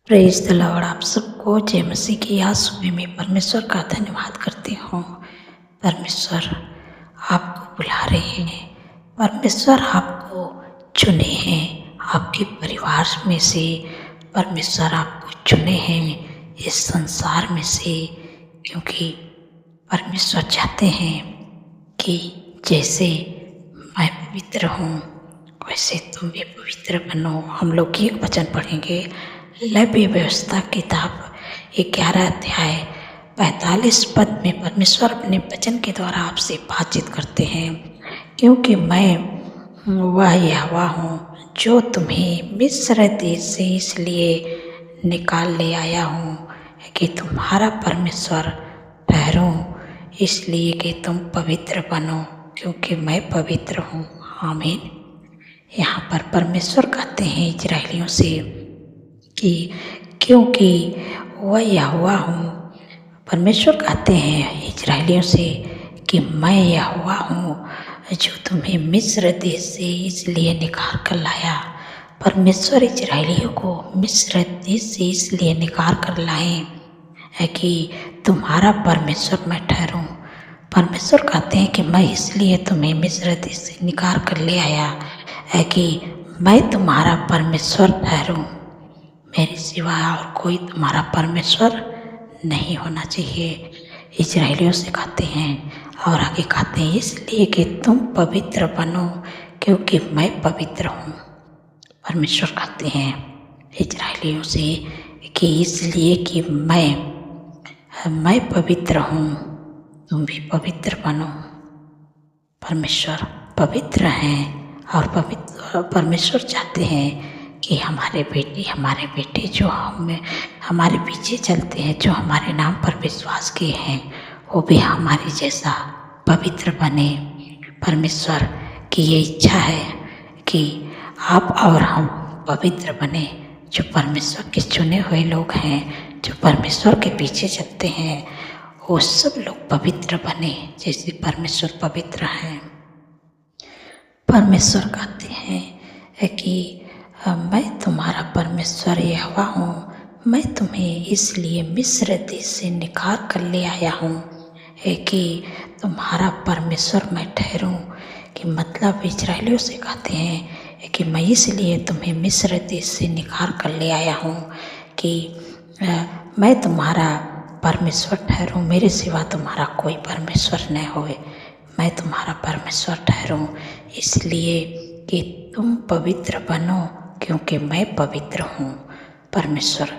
Praise the Lord. आप सबको जय मसीह की आज सुबह में परमेश्वर का धन्यवाद करती हूँ। परमेश्वर आपको बुला रहे हैं, परमेश्वर आपको चुने हैं, आपके परिवार में से परमेश्वर आपको चुने हैं इस संसार में से, क्योंकि परमेश्वर चाहते हैं कि जैसे मैं पवित्र हूँ वैसे तुम भी पवित्र बनो। हम लोग एक वचन पढ़ेंगे, लेवी व्यवस्था किताब 11 अध्याय 45 पद में परमेश्वर अपने वचन के द्वारा आपसे बातचीत करते हैं। क्योंकि मैं वह यहोवा हूँ जो तुम्हें मिस्र देश से इसलिए निकाल ले आया हूँ कि तुम्हारा परमेश्वर ठहरूं, इसलिए कि तुम पवित्र बनो, क्योंकि मैं पवित्र हूँ। आमीन। यहाँ पर परमेश्वर कहते हैं इजराइलियों से कि क्योंकि वह यहोवा हूँ। परमेश्वर कहते हैं इजराइलियों से कि मैं यहोवा हूँ जो तुम्हें मिस्र देश से इसलिए निकाल कर लाया। परमेश्वर इजराइलियों को मिस्र देश से इसलिए निकाल कर लाए है कि तुम्हारा परमेश्वर मैं ठहरूं। परमेश्वर कहते हैं कि मैं इसलिए तुम्हें मिस्र देश से निकाल कर ले आया है कि मैं तुम्हारा परमेश्वर ठहरूं। मेरे सिवा और कोई तुम्हारा परमेश्वर नहीं होना चाहिए। इजराइलियों से कहते हैं और आगे कहते हैं इसलिए कि तुम पवित्र बनो, क्योंकि मैं पवित्र हूँ। परमेश्वर कहते हैं इजराइलियों से कि इसलिए कि मैं पवित्र हूँ, तुम भी पवित्र बनो। परमेश्वर पवित्र हैं और परमेश्वर चाहते हैं कि हमारे बेटे जो हमारे पीछे चलते हैं, जो हमारे नाम पर विश्वास किए हैं, वो भी हमारे जैसा पवित्र बने। परमेश्वर की ये इच्छा है कि आप और हम पवित्र बने। जो परमेश्वर के चुने हुए लोग हैं, जो परमेश्वर के पीछे चलते हैं, वो सब लोग पवित्र बने जैसे परमेश्वर पवित्र हैं। परमेश्वर कहते हैं कि मैं तुम्हारा परमेश्वर यहोवा हूँ, मैं तुम्हें इसलिए मिस्र देश से निकाल कर ले आया हूँ कि तुम्हारा परमेश्वर मैं ठहरूं। कि मतलब इजराइलियों से कहते हैं कि मैं इसलिए तुम्हें मिस्र देश से निकाल कर ले आया हूँ कि मैं तुम्हारा परमेश्वर ठहरूं, मेरे सिवा तुम्हारा कोई परमेश्वर न होए। मैं तुम्हारा परमेश्वर ठहरूं इसलिए कि तुम पवित्र बनो, क्योंकि मैं पवित्र हूँ। परमेश्वर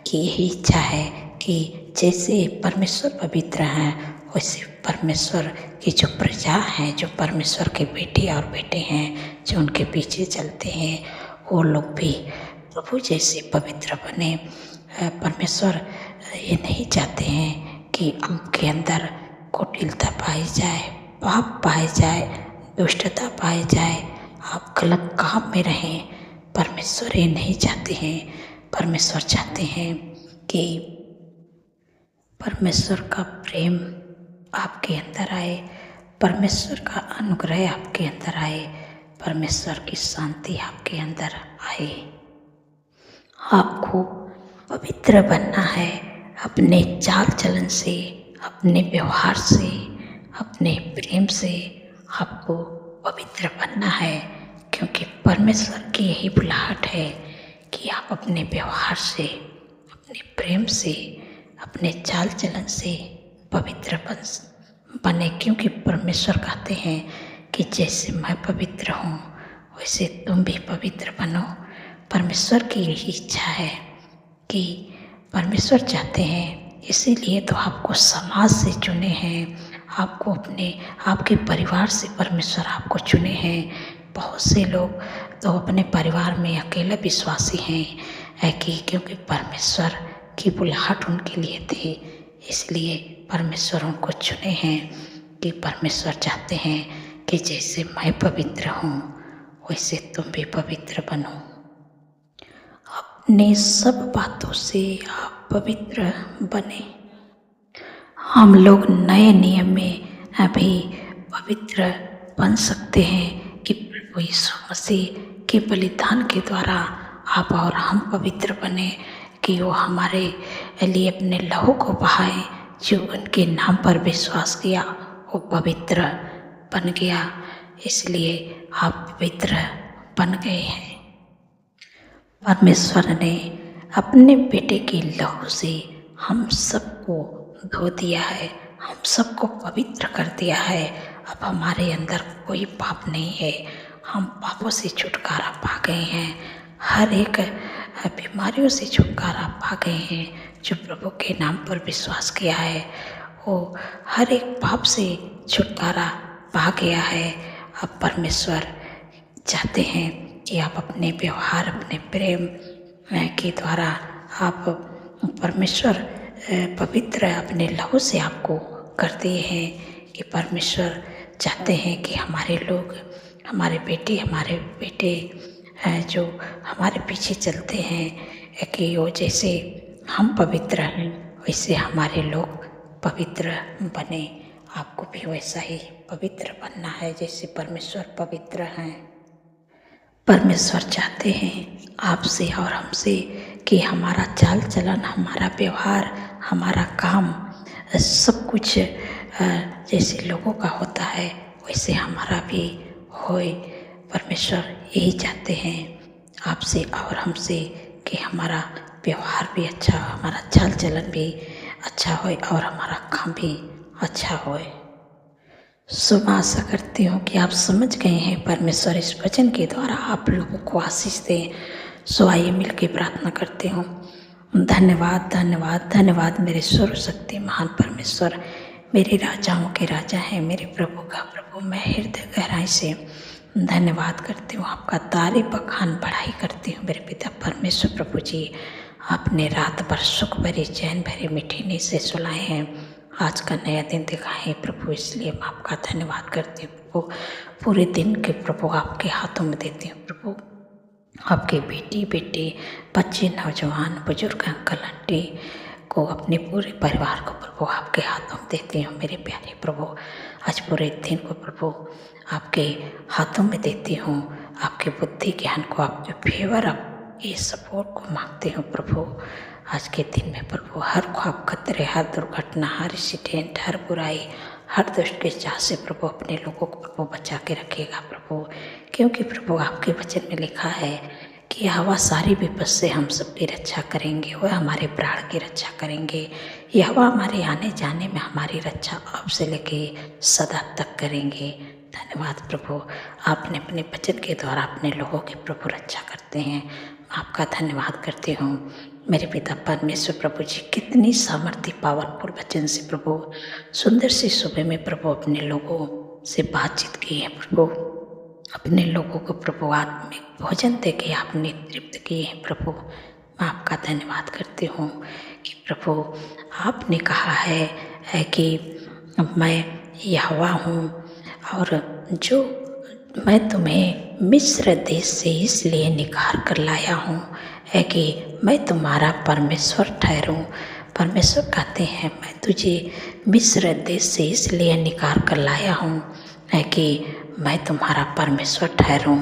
की यही इच्छा है कि जैसे परमेश्वर पवित्र हैं, वैसे परमेश्वर की जो प्रजा हैं, जो परमेश्वर के बेटे और बेटे हैं, जो उनके पीछे चलते हैं, वो लोग भी प्रभु जैसे पवित्र बने। परमेश्वर ये नहीं चाहते हैं कि उनके अंदर कुटिलता पाई जाए, पाप पाए जाए, दुष्टता पाई जाए, आप गलत काम में रहें। परमेश्वर ये नहीं चाहते हैं। परमेश्वर चाहते हैं कि परमेश्वर का प्रेम आपके अंदर आए, परमेश्वर का अनुग्रह आपके अंदर आए, परमेश्वर की शांति आपके अंदर आए। आपको पवित्र बनना है अपने चाल चलन से, अपने व्यवहार से, अपने प्रेम से आपको पवित्र बनना है, क्योंकि परमेश्वर की यही बुलाहट है कि आप अपने व्यवहार से, अपने प्रेम से, अपने चाल चलन से पवित्र बने। क्योंकि परमेश्वर कहते हैं कि जैसे मैं पवित्र हूँ वैसे तुम भी पवित्र बनो। परमेश्वर की यही इच्छा है कि परमेश्वर चाहते हैं, इसीलिए तो आपको समाज से चुने हैं, आपको आपके परिवार से परमेश्वर आपको चुने हैं। बहुत से लोग तो अपने परिवार में अकेले विश्वासी हैं कि क्योंकि परमेश्वर की बुलाहट उनके लिए थी, इसलिए परमेश्वर उनको चुने हैं। कि परमेश्वर चाहते हैं कि जैसे मैं पवित्र हूँ वैसे तुम भी पवित्र बनो। अपने सब बातों से आप पवित्र बने। हम लोग नए नियम में अभी पवित्र बन सकते हैं कि प्रभु यीशु मसीह के बलिदान के द्वारा आप और हम पवित्र बने। कि वो हमारे लिए अपने लहू को बहाए। जो उनके नाम पर विश्वास किया वो पवित्र बन गया, इसलिए आप पवित्र बन गए हैं। परमेश्वर ने अपने बेटे के लहू से हम सबको धो दिया है, हम सबको पवित्र कर दिया है। अब हमारे अंदर कोई पाप नहीं है, हम पापों से छुटकारा पा गए हैं, हर एक बीमारियों से छुटकारा पा गए हैं। जो प्रभु के नाम पर विश्वास किया है वो हर एक पाप से छुटकारा पा गया है। अब परमेश्वर चाहते हैं कि आप अपने व्यवहार, अपने प्रेम के द्वारा आप परमेश्वर पवित्र अपने लहू से आपको कर दिए हैं। कि परमेश्वर चाहते हैं कि हमारे लोग, हमारे बेटे जो हमारे पीछे चलते हैं कि वो जैसे हम पवित्र हैं वैसे हमारे लोग पवित्र बने। आपको भी वैसा ही पवित्र बनना है जैसे परमेश्वर पवित्र हैं। परमेश्वर चाहते हैं आपसे और हमसे कि हमारा चाल चलन, हमारा व्यवहार, हमारा काम, सब कुछ जैसे लोगों का होता है वैसे हमारा भी होए। परमेश्वर यही चाहते हैं आपसे और हमसे कि हमारा व्यवहार भी अच्छा हो, हमारा चाल चलन भी अच्छा होए और हमारा काम भी अच्छा होए। सो मैं आशा करती हूँ कि आप समझ गए हैं। परमेश्वर इस वचन के द्वारा आप लोगों को आशीष दें। सो आइए मिलकर प्रार्थना करते हूँ। धन्यवाद धन्यवाद धन्यवाद मेरे सर्वशक्ति महान परमेश्वर, मेरे राजाओं के राजा हैं, मेरे प्रभु का प्रभु। मैं हृदय गहराई से धन्यवाद करती हूँ, आपका तारीफ बखान बढ़ाई करती हूँ। मेरे पिता परमेश्वर प्रभु जी, आपने रात भर सुख भरी चैन भरी मीठी नींद से सुलाए हैं, आज का नया दिन दिखाए हैं प्रभु, इसलिए मैं आपका धन्यवाद करती हूँ प्रभु। पूरे दिन के प्रभु आपके हाथों में देती हूँ प्रभु। आपके बेटे, बच्चे, नौजवान, बुजुर्ग, अंकल आंटी को, अपने पूरे परिवार को प्रभु आपके हाथों में देती हूँ मेरे प्यारे प्रभु। आज पूरे दिन को प्रभु आपके हाथों में देती हूँ। आपके बुद्धि ज्ञान को, आपके फेवर, आपके सपोर्ट को मांगती हूँ प्रभु। आज के दिन में प्रभु हर ख्वाब, खतरे, हर दुर्घटना, हर एक्सीडेंट, हर बुराई, हर दुष्ट के चाह से प्रभु अपने लोगों को प्रभु बचा के रखेगा प्रभु। क्योंकि प्रभु आपके वचन में लिखा है कि यहोवा सारी विपद से हम सबकी रक्षा करेंगे, वह हमारे प्राण की रक्षा करेंगे। यहोवा हमारे आने जाने में हमारी रक्षा अब से लेके सदा तक करेंगे। धन्यवाद प्रभु, आपने अपने वचन के द्वारा अपने लोगों की प्रभु रक्षा करते हैं। आपका धन्यवाद करती हूँ मेरे पिता परमेश्वर प्रभु जी। कितनी सामर्थ्य पावरफुल वचन से प्रभु सुंदर सी सुबह में प्रभु अपने लोगों से बातचीत की है प्रभु। अपने लोगों को प्रभु आत्मिक भोजन दे के आपने तृप्त किए हैं प्रभु। मैं आपका धन्यवाद करती हूँ कि प्रभु आपने कहा है कि मैं यहोवा हूँ और जो मैं तुम्हें मिस्र देश से इसलिए निकाल कर लाया हूँ है कि मैं तुम्हारा परमेश्वर ठहरूं। परमेश्वर कहते हैं मैं तुझे मिस्र देश से इसलिए निकाल कर लाया हूँ है कि मैं तुम्हारा परमेश्वर ठहरूं।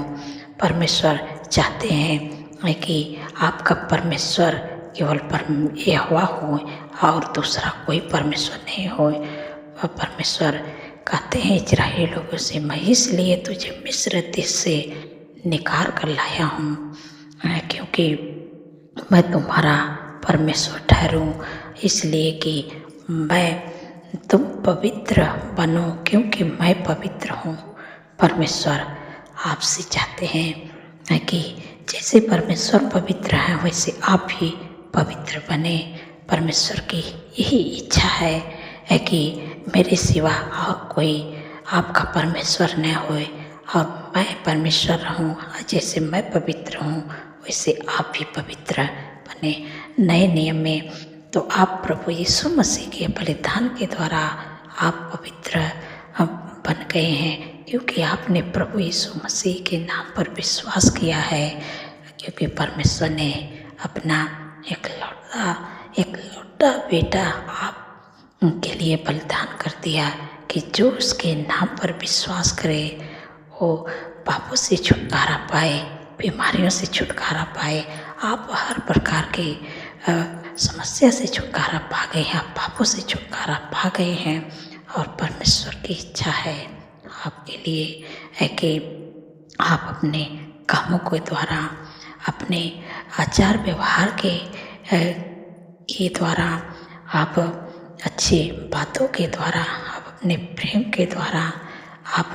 परमेश्वर चाहते हैं कि आपका परमेश्वर केवल यहोवा हो और दूसरा कोई परमेश्वर नहीं हो। वह परमेश्वर कहते हैं इजराइली लोगों से, मैं इसलिए तुझे मिस्र देश से निकाल कर लाया हूँ क्योंकि मैं तुम्हारा परमेश्वर ठहरूं, इसलिए कि मैं तुम पवित्र बनो क्योंकि मैं पवित्र हूँ। परमेश्वर आपसे चाहते हैं कि जैसे परमेश्वर पवित्र हैं वैसे आप भी पवित्र बने। परमेश्वर की यही इच्छा है कि मेरे सिवा और कोई आपका परमेश्वर न होए और मैं परमेश्वर रहूं। जैसे मैं पवित्र हूँ वैसे आप भी पवित्र बने। नए नियम में तो आप प्रभु यीशु मसीह के बलिदान के द्वारा आप पवित्र बन गए हैं क्योंकि आपने प्रभु यीशु मसीह के नाम पर विश्वास किया है। क्योंकि परमेश्वर ने अपना एक लौटा बेटा आप के लिए बलिदान कर दिया कि जो उसके नाम पर विश्वास करे वो पापों से छुटकारा पाए, बीमारियों से छुटकारा पाए। आप हर प्रकार के समस्या से छुटकारा पा गए हैं, आप पापों से छुटकारा पा गए हैं। और परमेश्वर की इच्छा है आपके लिए है कि आप अपने कामों के द्वारा, अपने आचार व्यवहार के द्वारा, आप अच्छी बातों के द्वारा, आप अपने प्रेम के द्वारा आप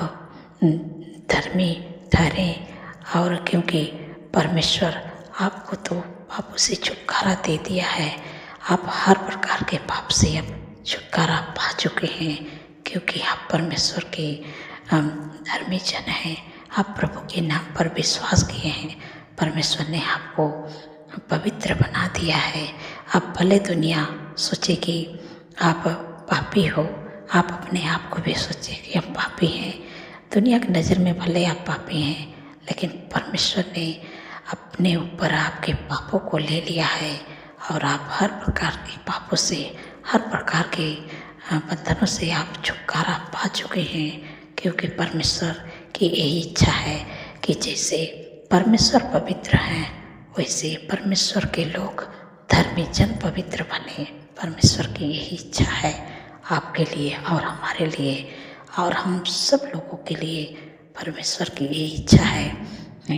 धर्मी ठहरें। और क्योंकि परमेश्वर आपको तो पापों से छुटकारा दे दिया है, आप हर प्रकार के पाप से अब छुटकारा पा चुके हैं, क्योंकि आप परमेश्वर के धर्मी जन हैं। आप प्रभु के नाम पर विश्वास किए हैं, परमेश्वर ने आपको पवित्र बना दिया है। अब भले दुनिया सोचे कि आप पापी हो, आप अपने आप को भी सोचे कि हम पापी हैं। दुनिया की नज़र में भले आप पापी हैं, लेकिन परमेश्वर ने अपने ऊपर आपके पापों को ले लिया है और आप हर प्रकार के पापों से, हर प्रकार के बंधनों से आप छुटकारा पा चुके हैं। क्योंकि परमेश्वर की यही इच्छा है कि जैसे परमेश्वर पवित्र हैं, वैसे परमेश्वर के लोग धर्मी जन पवित्र बने। परमेश्वर की यही इच्छा है आपके लिए और हमारे लिए और हम सब लोगों के लिए। परमेश्वर की यही इच्छा है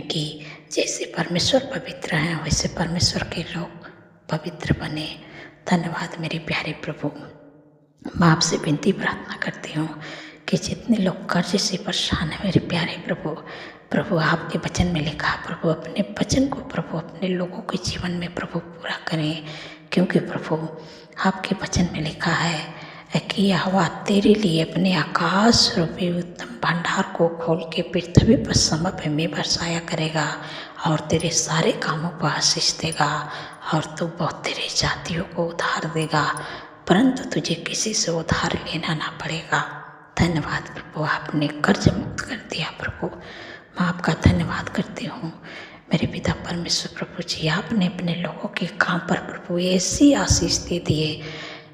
कि जैसे परमेश्वर पवित्र हैं, वैसे परमेश्वर के लोग पवित्र बने। धन्यवाद मेरे प्यारे प्रभु। मैं आपसे विनती प्रार्थना करती हूँ कि जितने लोग कर्ज से परेशान हैं मेरे प्यारे प्रभु आपके वचन में लिखा, प्रभु अपने वचन को प्रभु अपने लोगों के जीवन में प्रभु पूरा करें। क्योंकि प्रभु आपके वचन में लिखा है कि यहोवा तेरे लिए अपने आकाश रूपी उत्तम भंडार को खोल के पृथ्वी पर समय में बरसाया करेगा और तेरे सारे कामों पर आशीष देगा और तू बहुत तेरे जातियों को उधार देगा, परंतु तुझे किसी से उधार लेना ना पड़ेगा। धन्यवाद प्रभु, आपने कर्ज मुक्त कर दिया प्रभु। मैं आपका धन्यवाद करती हूँ मेरे पिता परमेश्वर। प्रभु जी आपने अपने लोगों के काम पर प्रभु ऐसी आशीष दे दिए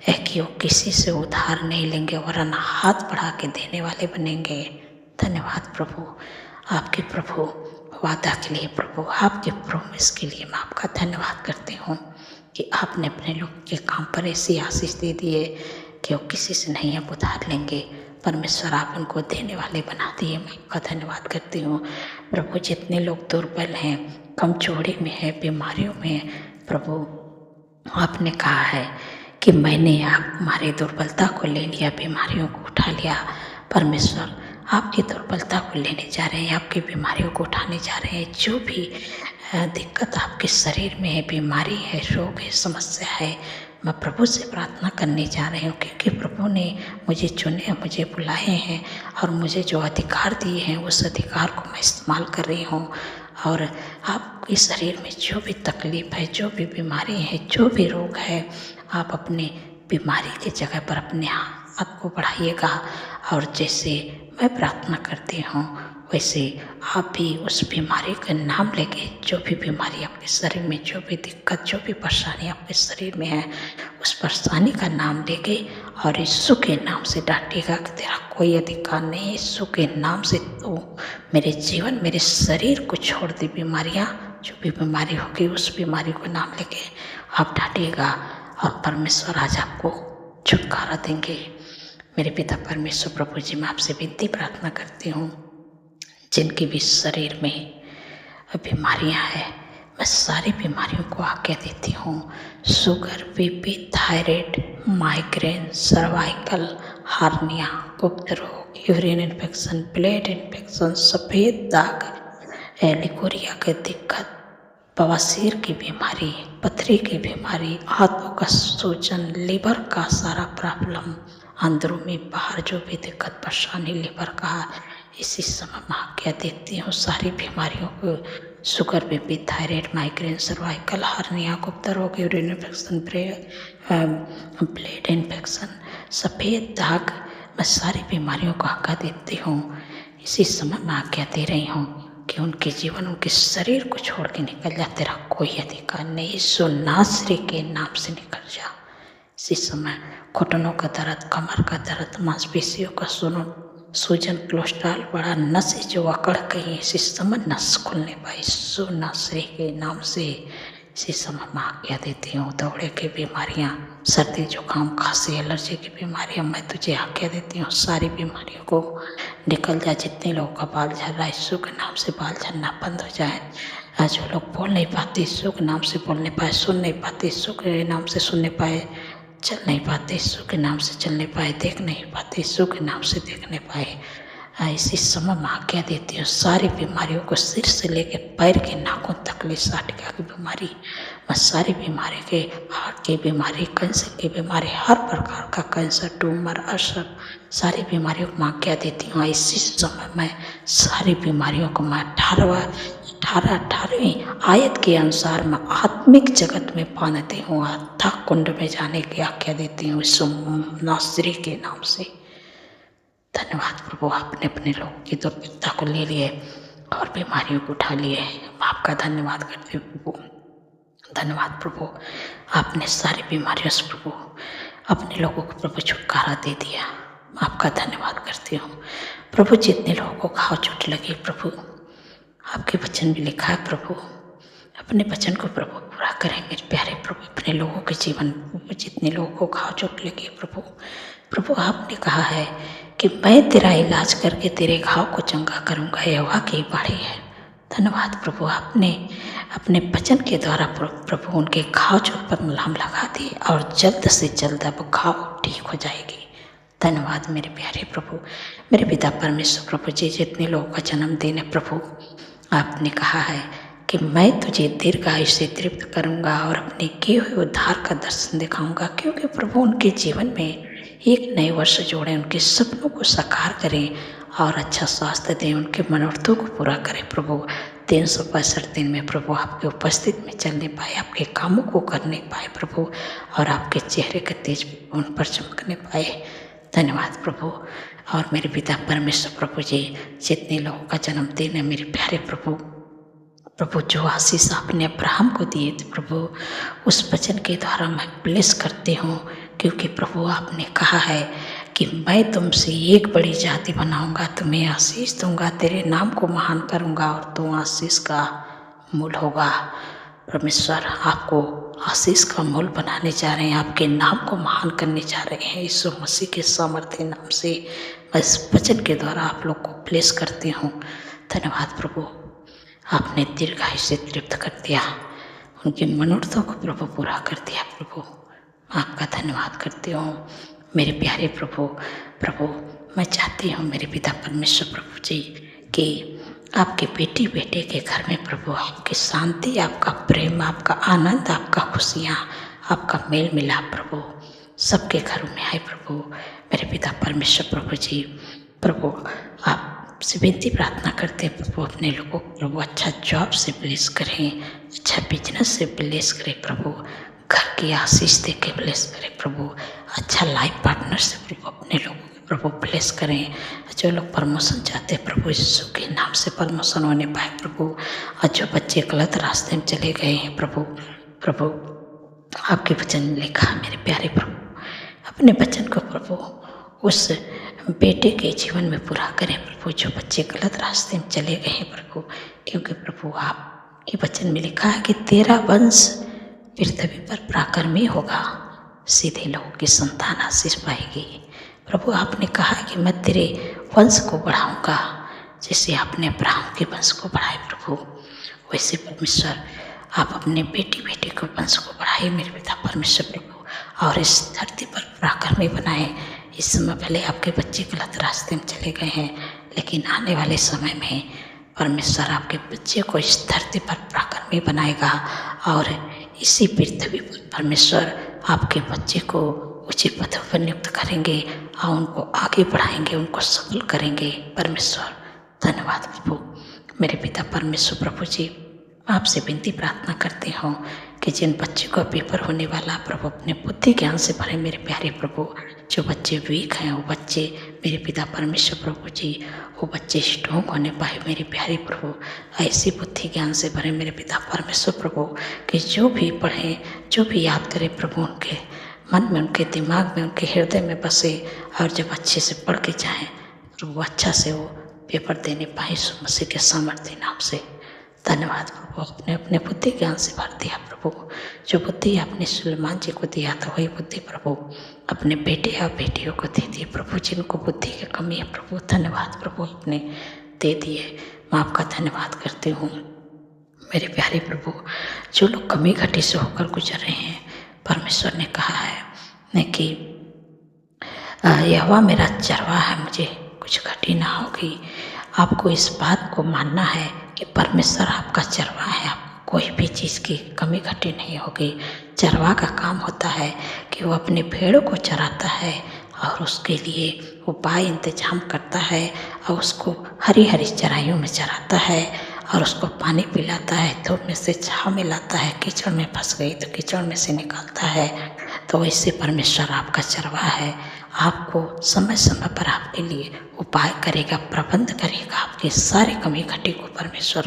है कि वो किसी से उधार नहीं लेंगे वरन हाथ बढ़ा के देने वाले बनेंगे। धन्यवाद प्रभु, आपके प्रभु वादा के लिए, प्रभु आपके प्रॉमिस के लिए मैं आपका धन्यवाद करती हूँ कि आपने अपने लोगों के काम पर ऐसी आशीष दे दी है कि वो किसी से नहीं अब उधार लेंगे। परमेश्वर आप उनको देने वाले बना दिए। मैं आपका धन्यवाद करती हूँ प्रभु। जितने लोग दुर्बल हैं, कमजोरी में हैं, बीमारियों में हैं, प्रभु आपने कहा है कि मैंने हमारी दुर्बलता को ले लिया, बीमारियों को उठा लिया। परमेश्वर आपकी दुर्बलता को लेने जा रहे हैं, आपकी बीमारियों को उठाने जा रहे हैं। जो भी दिक्कत आपके शरीर में है, बीमारी है, रोग है, समस्या है, मैं प्रभु से प्रार्थना करने जा रही हूँ। क्योंकि प्रभु ने मुझे चुने, मुझे बुलाए हैं और मुझे जो अधिकार दिए हैं उस अधिकार को मैं इस्तेमाल कर रही हूँ। और आपके शरीर में जो भी तकलीफ़ है, जो भी बीमारी है, जो भी रोग है, आप अपने बीमारी की जगह पर अपने हाथ को बढ़ाइएगा और जैसे मैं प्रार्थना करती हूँ वैसे आप भी उस बीमारी का नाम लेके, जो भी बीमारी आपके शरीर में, जो भी दिक्कत, जो भी परेशानी आपके शरीर में है, उस परेशानी का नाम लेके और यीशु के नाम से डांटिएगा कि तेरा कोई अधिकार नहीं। यीशु के नाम से तो मेरे जीवन, मेरे शरीर को छोड़ दे। बीमारियाँ, जो भी बीमारी होगी उस बीमारी को नाम लेके आप डांटिएगा और परमेश्वर आज आपको छुटकारा देंगे। मेरे पिता परमेश्वर प्रभु जी, मैं आपसे विनती प्रार्थना करती हूँ जिनके भी शरीर में बीमारियां हैं, मैं सारी बीमारियों को आज्ञा देती हूँ। Sugar, BP, thyroid, migraine, cervical, hernia, गुप्त रोग, यूरिन इन्फेक्शन, ब्लड इन्फेक्शन, सफ़ेद दाग, लिकोरिया की दिक्कत, बवासीर की बीमारी, पथरी की बीमारी, हाथों का सूजन, लीवर का सारा प्रॉब्लम, अंदरूनी बाहर जो भी दिक्कत परेशानी लीवर का, इसी समय मैं आज्ञा देती हूँ सारी बीमारियों को। Sugar, BP, thyroid, migraine, cervical, hernia, गुप्त रोग, यूरिन इन्फेक्शन, ब्लड इन्फेक्शन, सफ़ेद दाग, मैं सारी बीमारियों को आज्ञा देती हूँ। इसी समय मैं आज्ञा दे रही हूँ कि उनके जीवन, उनके शरीर को छोड़ के निकल जा। तेरा कोई अधिकार नहीं। यीशु नासरी के नाम से निकल जा। इसी समय घुटनों का दर्द, कमर का दर्द, मांसपेशियों का सूजन, कोलेस्ट्रॉल बड़ा, नसें जो अकड़ गई, इसी समय नस खुलने पाई। यीशु नासरी के नाम से इसी समय मैं आज्ञा देती हूँ, दौड़े की बीमारियाँ, सर्दी जुकाम खांसी एलर्जी की बीमारियाँ, मैं तुझे आज्ञा देती हूँ सारी बीमारियों को निकल जाए। जितने लोगों का बाल झड़ रहा है यीशु के नाम से बाल झड़ना बंद हो जाए। आज जो लोग बोल नहीं पाते यीशु के नाम से बोल नहीं पाए, सुन नहीं पाते यीशु के नाम से सुन नहीं पाए, चल नहीं पाते यीशु के नाम से चल नहीं पाए, देख नहीं पाते यीशु के नाम से देख नहीं पाए, इसी समय मैं आज्ञा देती हूँ सारी बीमारियों को सिर से लेकर पैर के नाखून तक ले साटिका की बीमारी, मैं सारी बीमारी के, हार्ट की बीमारी, कैंसर की बीमारी, हर प्रकार का कैंसर, ट्यूमर, अल्सर, सारी बीमारियों को मैं आज्ञा देती हूँ। इसी समय मैं सारी बीमारियों को मैं 18वीं आयत के अनुसार मैं आत्मिक जगत में पानती हूँ, अथाह कुंड में जाने की आज्ञा देती हूँ यीशु नासरी के नाम से। धन्यवाद प्रभु, आपने अपने लोगों की दुर्बलता को ले लिए और बीमारियों को उठा लिए। आपका धन्यवाद करते हूँ प्रभु, धन्यवाद प्रभु, आपने सारी बीमारियों से प्रभु अपने लोगों को प्रभु छुटकारा दे दिया। आपका धन्यवाद करती हूँ प्रभु। जितने लोगों को घाव चोट लगी प्रभु, आपके वचन भी लिखा है प्रभु, अपने वचन को प्रभु पूरा करेंगे प्यारे प्रभु। अपने लोगों के जीवन जितने लोगों को घाव चोट लगी प्रभु आपने कहा है कि मैं तेरा इलाज करके तेरे घाव को चंगा करूँगा, यहोवा की बाणी है। धन्यवाद प्रभु, आपने अपने वचन के द्वारा प्रभु उनके घाव चोट पर मलहम लगा दी और जल्द से जल्द अब घाव ठीक हो जाएगी। धन्यवाद मेरे प्यारे प्रभु, मेरे पिता परमेश्वर प्रभु जी, जितने लोगों का जन्मदिन है प्रभु, आपने कहा है कि मैं तुझे दीर्घायु से तृप्त करूँगा और अपने किए हुए उद्धार का दर्शन दिखाऊँगा, क्योंकि प्रभु उनके जीवन में एक नए वर्ष जोड़ें, उनके सपनों को साकार करें और अच्छा स्वास्थ्य दें, उनके मनोरथों को पूरा करें प्रभु। 365 दिन में प्रभु आपके उपस्थिति में चलने पाए, आपके कामों को करने पाए प्रभु, और आपके चेहरे का तेज उन पर चमकने पाए। धन्यवाद प्रभु। और मेरे पिता परमेश्वर प्रभु जी, जितने लोगों का जन्मदिन है मेरे प्यारे प्रभु जो आशीष आपने अब्राहम को दिए थे प्रभु, उस वचन के द्वारा मैं ब्लेस करती हूँ, क्योंकि प्रभु आपने कहा है कि मैं तुमसे एक बड़ी जाति बनाऊंगा, तुम्हें आशीष दूंगा, तेरे नाम को महान करूंगा और तुम आशीष का मूल होगा। परमेश्वर आपको आशीष का मूल बनाने जा रहे हैं, आपके नाम को महान करने जा रहे हैं। यीशु मसीह के सामर्थ्य नाम से मैं इस वचन के द्वारा आप लोग को ब्लेस करती हूँ। धन्यवाद प्रभु, आपने दीर्घायु से तृप्त कर दिया, उनके मनोरथों को प्रभु पूरा कर दिया प्रभु। आपका धन्यवाद करती हूँ मेरे प्यारे प्रभु। मैं चाहती हूँ मेरे पिता परमेश्वर प्रभु जी कि आपके बेटी बेटे के घर में प्रभु आपकी शांति, आपका प्रेम, आपका आनंद, आपका खुशियाँ, आपका मेल मिलाप प्रभु सबके घरों में आए प्रभु। मेरे पिता परमेश्वर प्रभु जी, प्रभु आपसे विनती प्रार्थना करते हैं प्रभु, अपने लोगों को प्रभु अच्छा जॉब से ब्लेस करें, अच्छा बिजनेस से ब्लेस करें प्रभु, घर की आशीष दे के ब्लेस करें प्रभु, अच्छा लाइफ पार्टनर से प्रभु अपने लोगों को प्रभु ब्लेस करें। जो लोग प्रमोशन चाहते हैं प्रभु यीशु के नाम से प्रमोशन होने पाए प्रभु। और जो बच्चे गलत रास्ते में चले गए हैं प्रभु आपके वचन में लिखा है मेरे प्यारे प्रभु, अपने वचन को प्रभु उस बेटे के जीवन में पूरा करें प्रभु, जो बच्चे गलत रास्ते में चले गए हैं प्रभु। क्योंकि प्रभु आपके वचन में लिखा है कि तेरा वंश पृथ्वी पर पराक्रमी होगा, सीधे लोगों की संतान आशीष पाएगी। प्रभु आपने कहा कि मैं तेरे वंश को बढ़ाऊंगा, जैसे आपने अब्राहम के वंश को बढ़ाए प्रभु, वैसे परमेश्वर आप अपने बेटी बेटे के वंश को बढ़ाए मेरे पिता परमेश्वर प्रभु, और इस धरती पर पराक्रमी बनाए। इस समय भले आपके बच्चे गलत रास्ते में चले गए हैं, लेकिन आने वाले समय में परमेश्वर आपके बच्चे को इस धरती पर पराक्रमी बनाएगा, और इसी पृथ्वी पर परमेश्वर आपके बच्चे को उचित पदों पर नियुक्त करेंगे और उनको आगे बढ़ाएंगे, उनको सफल करेंगे। परमेश्वर धन्यवाद प्रभु। मेरे पिता परमेश्वर प्रभु जी, आपसे विनती प्रार्थना करती हूँ कि जिन बच्चे को पेपर होने वाला प्रभु अपने बुद्धि ज्ञान से भरे मेरे प्यारे प्रभु। जो बच्चे वीक हैं वो बच्चे मेरे पिता परमेश्वर प्रभु जी, वो बच्चे स्ट्रॉन्ग होने पाए मेरे प्यारे प्रभु। ऐसी बुद्धि ज्ञान से भरे मेरे पिता परमेश्वर प्रभु कि जो भी पढ़ें, जो भी याद करें प्रभु, उनके मन में, उनके दिमाग में, उनके हृदय में बसे, और जब अच्छे से पढ़ के जाएँ प्रभु अच्छा से वो पेपर देने पाए यीशु मसीह के सामर्थ्य नाम से। धन्यवाद प्रभु, अपने अपने बुद्धि ज्ञान से भर दिया प्रभु। जो बुद्धि आपने सुलेमान जी को दिया था वही बुद्धि प्रभु अपने बेटे या बेटियों को दे दिए प्रभु, जिनको बुद्धि की कमी है प्रभु। धन्यवाद प्रभु, अपने दे दिए। मैं आपका धन्यवाद करती हूँ मेरे प्यारे प्रभु। जो लोग कमी घटी से होकर गुजर रहे हैं, परमेश्वर ने कहा है कि यहोवा मेरा चरवाहा है, मुझे कुछ घटी ना होगी। आपको इस बात को मानना है कि परमेश्वर आपका चरवाहा है, आपको कोई भी चीज़ की कमी घटी नहीं होगी। चरवाहा का काम होता है कि वो अपने भेड़ों को चराता है और उसके लिए उपाय इंतजाम करता है और उसको हरी हरी चराइयों में चराता है और उसको पानी पिलाता है, धूप में से छाँव में लाता है, कीचड़ में फंस गई तो कीचड़ में से निकालता है। तो वैसे परमेश्वर आपका चरवाहा है, आपको समय समय पर आपके लिए उपाय करेगा, प्रबंध करेगा, आपकी सारी कमी घटी को परमेश्वर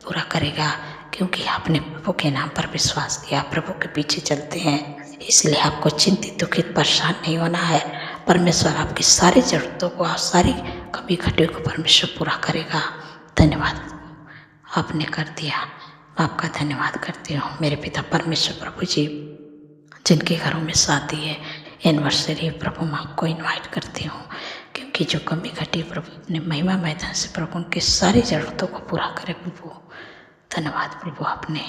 पूरा करेगा, क्योंकि आपने प्रभु के नाम पर विश्वास किया, प्रभु के पीछे चलते हैं। इसलिए आपको चिंतित दुखित परेशान नहीं होना है। परमेश्वर आपकी सारी ज़रूरतों को और सारी कमी घटी को परमेश्वर पूरा करेगा। धन्यवाद, आपने कर दिया। मैं आपका धन्यवाद करती हूँ मेरे पिता परमेश्वर प्रभु जी। जिनके घरों में शादी है, एनिवर्सरी, प्रभु मैं आपको इन्वाइट करती हूँ, क्योंकि जो कमी घटी प्रभु अपने महिमा मैदान से प्रभु उनकी सारी ज़रूरतों को पूरा करे प्रभु। धन्यवाद प्रभु, आपने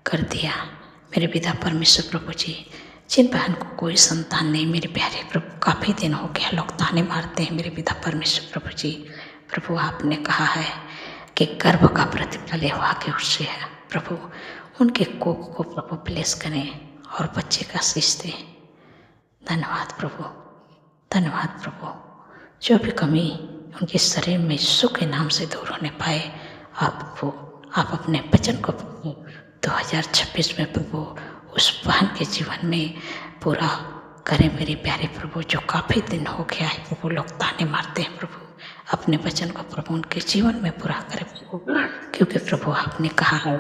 कर दिया मेरे पिता परमेश्वर प्रभु जी। जिन बहन को कोई संतान नहीं, मेरे प्यारे प्रभु काफ़ी दिन हो गया लोग ताने मारते हैं मेरे पिता परमेश्वर प्रभु जी। प्रभु आपने कहा है कि गर्भ का प्रतिफल यहोवा की ओर से है प्रभु। उनके कोख को प्रभु ब्लेस करें और बच्चे का आशीष दें। धन्यवाद प्रभु, धन्यवाद प्रभु। जो भी कमी उनके शरीर में यीशु के नाम से दूर होने पाए, आप अपने वचन को प्रभु 2026 में प्रभु उस बहन के जीवन में पूरा करें मेरे प्यारे प्रभु। जो काफ़ी दिन हो गया है प्रभु लोग ताने मारते हैं प्रभु, अपने वचन को प्रभु उनके जीवन में पूरा करें प्रभु, क्योंकि प्रभु आपने कहा है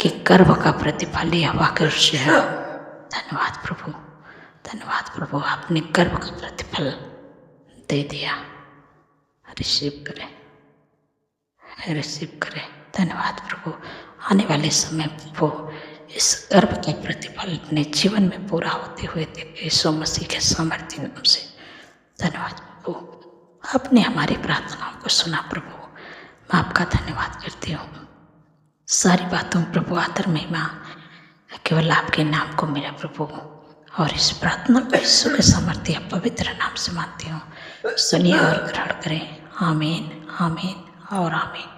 कि गर्भ का प्रतिफल यहोवा की ओर से है। धन्यवाद प्रभु, धन्यवाद प्रभु, आपने गर्भ का प्रतिफल दे दिया। रिसीव करें, रिसीव करें। धन्यवाद प्रभु। आने वाले समय प्रभु इस गर्भ का प्रतिफल अपने जीवन में पूरा होते हुए देखे यीशु मसीह के सामर्थ्य नाम से। धन्यवाद प्रभु, आपने हमारी प्रार्थनाओं को सुना प्रभु। मैं आपका धन्यवाद करती हूँ। सारी बातों प्रभु आदर महिमा केवल आपके नाम को मिला प्रभु, और इस प्रार्थना को यीशु के सामर्थ्य पवित्र नाम से मानती हूँ। सुनिए और ग्रहण करें। आमीन, आमीन और आमीन।